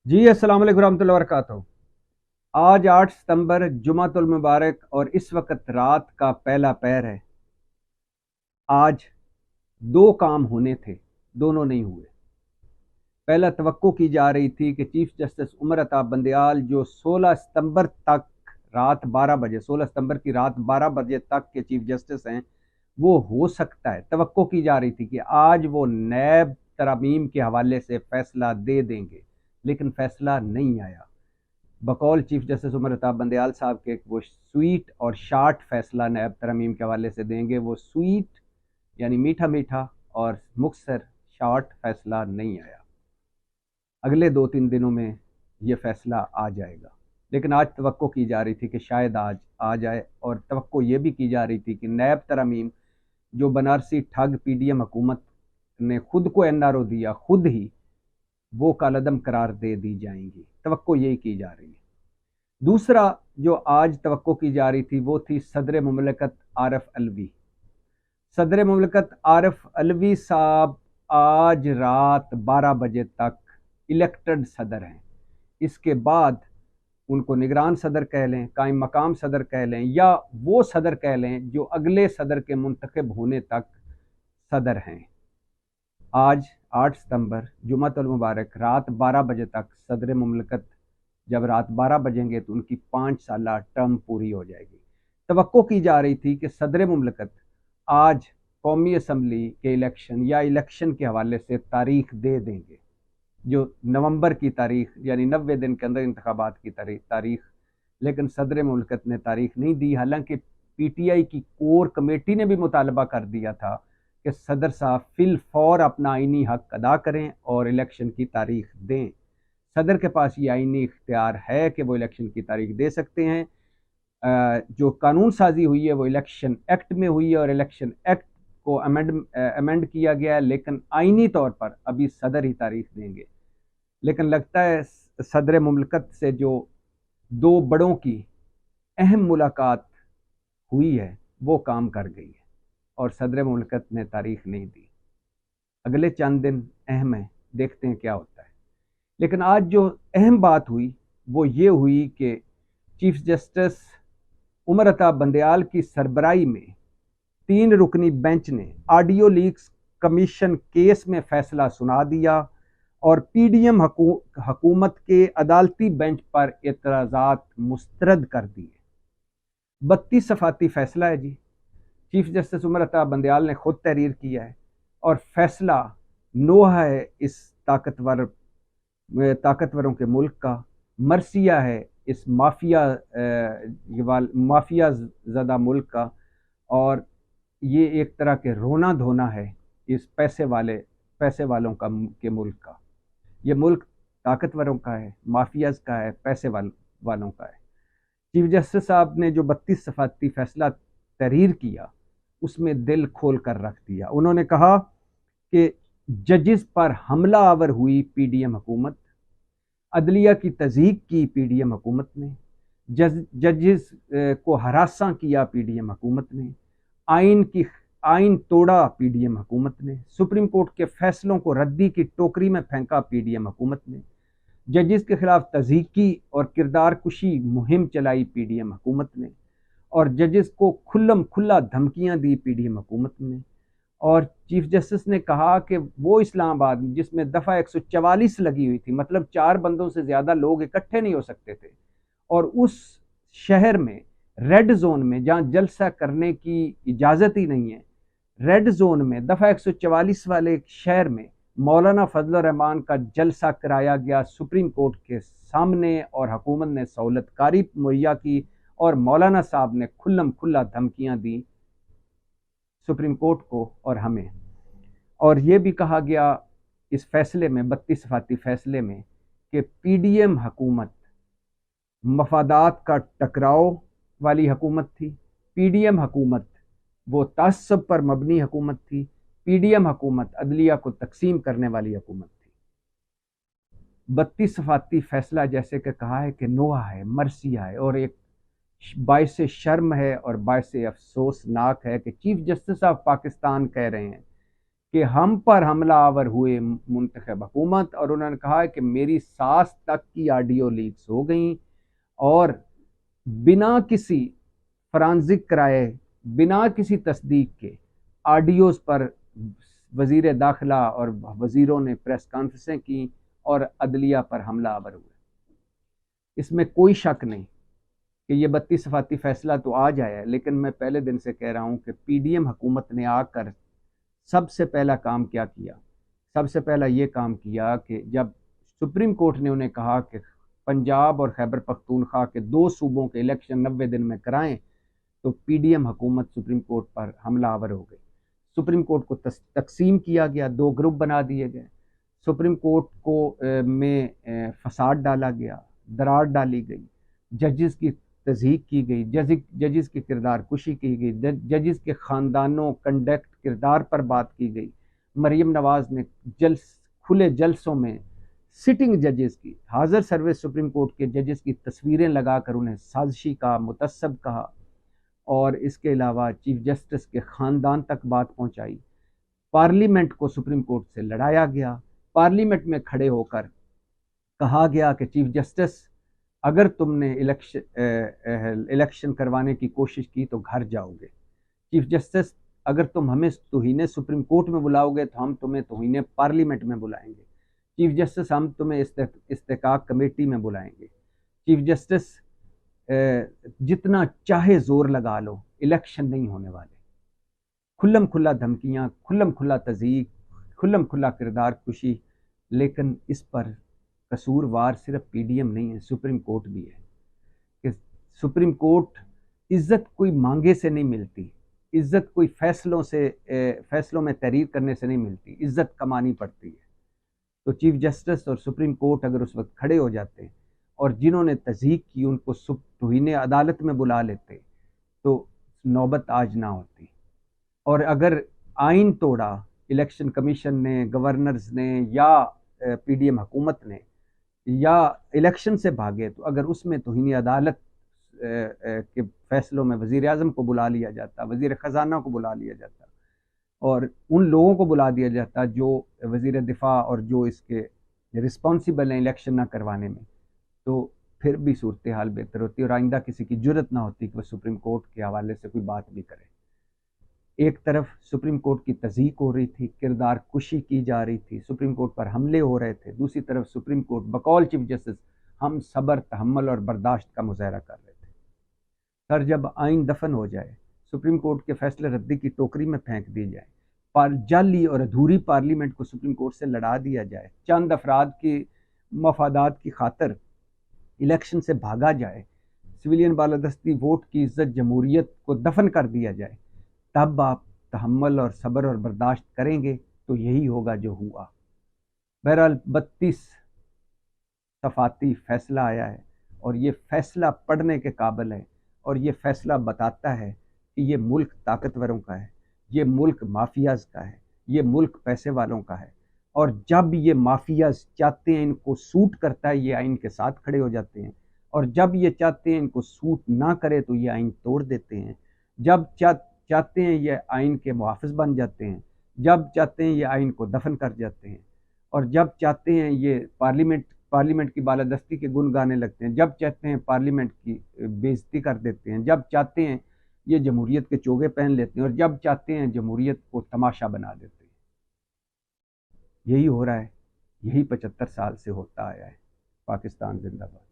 जी अस्सलाम वालेकुम रहमतुल्लाहि व बरकातहू। आज 8 सितंबर जुमातुल मुबारक और इस वक्त रात का पहला पहर है। आज दो काम होने थे, दोनों नहीं हुए। पहला तवक्को की जा रही थी कि चीफ जस्टिस उमर अता बंदयाल जो 16 सितंबर तक रात 12 बजे 16 सितंबर की रात 12 बजे तक के चीफ जस्टिस हैं, वो हो सकता है, तवक्को की जा रही थी कि आज वो नैब तरमीम के हवाले से फैसला दे देंगे, लेकिन फैसला नहीं आया। बकौल चीफ जस्टिस उमर अता बंदयाल साहब के वो स्वीट और शार्ट फैसला नैब तरमीम के हवाले से देंगे। वो स्वीट यानी मीठा मीठा और मुख्तसर शार्ट फैसला नहीं आया। अगले 2-3 दिनों में ये फैसला आ जाएगा, लेकिन आज तवक्को की जा रही थी कि शायद आज आ जाए। और तवक्को ये भी की जा रही थी कि नैब तरमीम जो बनारसी ठग पीडीएम हुकूमत ने खुद को एनआरओ दिया, खुद ही वो कालअदम करार दे दी जाएंगी। तवक्को यही की जा रही है। दूसरा जो आज तवक्को की जा रही थी वो थी सदर मुमलकत आरिफ अलवी। सदर मुमलकत आरिफ अलवी साहब आज रात 12 बजे तक इलेक्टेड सदर हैं। इसके बाद उनको निगरान सदर कह लें, कायम मकाम सदर कह लें, या वो सदर कह लें जो अगले सदर के मुंतखब होने तक सदर हैं। आज 8 सितंबर जुमातुल मुबारक रात 12 बजे तक सदर मुमलकत, जब रात 12 बजेंगे तो उनकी 5 साला टर्म पूरी हो जाएगी। तवक्को की जा रही थी कि सदर मुमलकत आज कौमी असम्बली के इलेक्शन या इलेक्शन के हवाले से तारीख दे देंगे, जो नवंबर की तारीख यानी 90 दिन के अंदर इंतखाबात की तारीख। लेकिन सदर मुमलकत ने तारीख नहीं दी, हालांकि पीटीआई की कोर कमेटी ने भी मुतालबा कर दिया था कि सदर साहब फिल फौर अपना आइनी हक अदा करें और इलेक्शन की तारीख दें। सदर के पास ये आइनी इख्तियार है कि वो इलेक्शन की तारीख दे सकते हैं। जो कानून साजी हुई है वो इलेक्शन एक्ट में हुई है और इलेक्शन एक्ट को अमेंड किया गया है, लेकिन आइनी तौर पर अभी सदर ही तारीख देंगे। लेकिन लगता है सदर मुमलकत से जो दो बड़ों की अहम मुलाकात हुई है वो काम कर गई है और सदर मुमलकत ने तारीख नहीं दी। अगले चंद दिन अहम है, देखते हैं क्या होता है। लेकिन आज जो अहम बात हुई वो ये हुई कि चीफ जस्टिस उमर अता बंदयाल की सरबराही में 3 रुकनी बेंच ने ऑडियो लीक्स कमीशन केस में फैसला सुना दिया और पीडीएम हुकूमत के अदालती बेंच पर एतराज़ात मुस्तरद कर दिए। 32 सफाती फैसला है जी। चीफ जस्टिस उमर अता बंदयाल ने खुद तहरीर किया है और फैसला नोहा है इस ताकतवरों के मुल्क का, मरसिया है इस माफिया ज़दा मुल्क का, और ये एक तरह के रोना धोना है इस पैसे वालों के मुल्क का। ये मुल्क ताकतवरों का है, माफियाज का है, वालों का है। चीफ जस्टिस साहब ने जो 32 सफाती फैसला तहरीर किया उसमें दिल खोल कर रख दिया। उन्होंने कहा कि जजेस पर हमला आवर हुई पीडीएम हुकूमत, अदलिया की तज़ीक की पीडीएम हुकूमत ने, जजेस को हरासा किया पीडीएम हुकूमत ने, आइन तोड़ा पीडीएम हुकूमत ने, सुप्रीम कोर्ट के फैसलों को रद्दी की टोकरी में फेंका पीडीएम हुकूमत ने, जजेस के खिलाफ तज़ीकी और किरदार कुशी मुहिम चलाई पीडीएम हुकूमत ने, और जजेस को खुल्लम खुल्ला धमकियां दी पीडीएम हुकूमत ने। और चीफ जस्टिस ने कहा कि वो इस्लामाबाद जिसमें दफ़ा 144 लगी हुई थी, मतलब 4 बंदों से ज़्यादा लोग इकट्ठे नहीं हो सकते थे, और उस शहर में रेड जोन में जहाँ जलसा करने की इजाज़त ही नहीं है, रेड जोन में दफ़ा 144 वाले शहर में मौलाना फजल रहमान का जलसा कराया गया सुप्रीम कोर्ट के सामने, और हुकूमत ने सहूलतकारी मुहैया की और मौलाना साहब ने खुल्लम खुल्ला धमकियां दी सुप्रीम कोर्ट को और हमें। और ये भी कहा गया इस फैसले में, 32 सफाती फैसले में, कि पीडीएम हुकूमत मफादात का टकराव वाली हुकूमत थी, पीडीएम हुकूमत वो तासब पर मबनी हुकूमत थी, पीडीएम हुकूमत अदलिया को तकसीम करने वाली हुकूमत थी। 32 सफाती फैसला जैसे कि कहा है कि नोहा है, मरसिया है, और एक बायस शर्म है और बायस अफसोसनाक है कि चीफ जस्टिस ऑफ पाकिस्तान कह रहे हैं कि हम पर हमला आवर हुए मुंतखब हुकूमत, और उन्होंने कहा कि मेरी सास तक की ऑडियो लीक्स हो गई और बिना किसी फॉरेंसिक कराए, बिना किसी तस्दीक के ऑडियोज़ पर वज़ीर दाखिला और वज़ीरों ने प्रेस कॉन्फ्रेंसें की और अदलिया पर हमला आवर हुए। इसमें कोई शक नहीं कि ये 32 सफ़ाती फ़ैसला तो आज आया है, लेकिन मैं पहले दिन से कह रहा हूँ कि पीडीएम हुकूमत ने आकर सबसे पहला काम क्या किया? सबसे पहला ये काम किया कि जब सुप्रीम कोर्ट ने उन्हें कहा कि पंजाब और खैबर पख्तूनख्वा के 2 सूबों के इलेक्शन 90 दिन में कराएं, तो पीडीएम हुकूमत सुप्रीम कोर्ट पर हमला आवर हो गई। सुप्रीम कोर्ट को तकसीम किया गया, 2 ग्रुप बना दिए गए। सुप्रीम कोर्ट को में फसाद डाला गया, दरार डाली गई, जजेस की तज़हीक की गई, जजेस की किरदार कुशी की गई, जजेस के ख़ानदानों कंडक्ट किरदार पर बात की गई। मरीम नवाज़ ने खुले जलसों में सिटिंग जजेस की, हाज़िर सर्विस सुप्रीम कोर्ट के जजेस की तस्वीरें लगाकर उन्हें साजिशी कहा, मुतस्सब कहा, और इसके अलावा चीफ जस्टिस के ख़ानदान तक बात पहुंचाई। पार्लियामेंट को सुप्रीम कोर्ट से लड़ाया गया। पार्लियामेंट में खड़े होकर कहा गया कि चीफ जस्टिस, अगर तुमने इलेक्शन करवाने की कोशिश की तो घर जाओगे। चीफ जस्टिस, अगर तुम हमें तौहीने सुप्रीम कोर्ट में बुलाओगे तो हम तुम्हें तौहीने पार्लियामेंट में बुलाएंगे। चीफ जस्टिस, हम तुम्हें इस्तेकाक कमेटी में बुलाएंगे। चीफ जस्टिस, जितना चाहे जोर लगा लो, इलेक्शन नहीं होने वाले। खुल्लम खुल्ला धमकियाँ, खुल्लम खुल्ला तज़ीक, खुल्लम खुल्ला किरदार कुशी। लेकिन इस पर कसूरवार सिर्फ पीडीएम नहीं है, सुप्रीम कोर्ट भी है। कि सुप्रीम कोर्ट, इज्जत कोई मांगे से नहीं मिलती, इज्जत कोई फैसलों में तहरीर करने से नहीं मिलती, इज्जत कमानी पड़ती है। तो चीफ जस्टिस और सुप्रीम कोर्ट अगर उस वक्त खड़े हो जाते और जिन्होंने तज़हीक की उनको तौहीने अदालत में बुला लेते तो नौबत आज ना होती। और अगर आइन तोड़ा इलेक्शन कमीशन ने, गवर्नर्स ने या पीडीएम हुकूमत ने, या इलेक्शन से भागे, तो अगर उसमें तौहीने अदालत के फैसलों में वज़ीर आज़म को बुला लिया जाता, वज़ीर ख़जाना को बुला लिया जाता और उन लोगों को बुला दिया जाता जो वज़ीर दिफा और जो इसके रिस्पॉन्सिबल हैं इलेक्शन ना करवाने में, तो फिर भी सूरत हाल बेहतर होती और आइंदा किसी की जुर्रत ना होती कि वह सुप्रीम कोर्ट के हवाले से कोई बात भी करे। एक तरफ सुप्रीम कोर्ट की तज़हीक हो रही थी, किरदार कुशी की जा रही थी, सुप्रीम कोर्ट पर हमले हो रहे थे। दूसरी तरफ सुप्रीम कोर्ट बकौल चीफ जस्टिस हम सब्र, तहम्मुल और बर्दाश्त का मुज़ाहरा कर रहे थे। सर, जब आइन दफन हो जाए, सुप्रीम कोर्ट के फैसले रद्दी की टोकरी में फेंक दी जाए, जाली और अधूरी पार्लियामेंट को सुप्रीम कोर्ट से लड़ा दिया जाए, चंद अफराद की मफादात की खातर इलेक्शन से भागा जाए, सिविलियन बालादस्ती वोट की इज्जत जमहूरियत को दफन कर दिया जाए, तब आप तहम्मुल और सब्र और बर्दाश्त करेंगे तो यही होगा जो हुआ। बहरहाल 32 सफ़ाती फ़ैसला आया है और ये फ़ैसला पढ़ने के काबिल है और ये फ़ैसला बताता है कि ये मुल्क ताकतवरों का है, ये मुल्क माफियाज़ का है, ये मुल्क पैसे वालों का है। और जब ये माफियाज़ चाहते हैं, इनको सूट करता है, ये आइन के साथ खड़े हो जाते हैं, और जब ये चाहते हैं इनको सूट ना करे तो ये आइन तोड़ देते हैं। जब चाहते हैं ये आइन के मुहाफ़िज़ बन जाते हैं, जब चाहते हैं ये आइन को दफन कर जाते हैं, और जब चाहते हैं ये पार्लियामेंट की बालादस्ती के गुण गाने लगते हैं, जब चाहते हैं पार्लियामेंट की बेइज्जती कर देते हैं, जब चाहते हैं ये जमहूरियत के चोगे पहन लेते हैं, और जब चाहते हैं जमहूरियत को तमाशा बना देते हैं। यही हो रहा है, यही 75 साल से होता आया है। पाकिस्तान जिंदाबाद।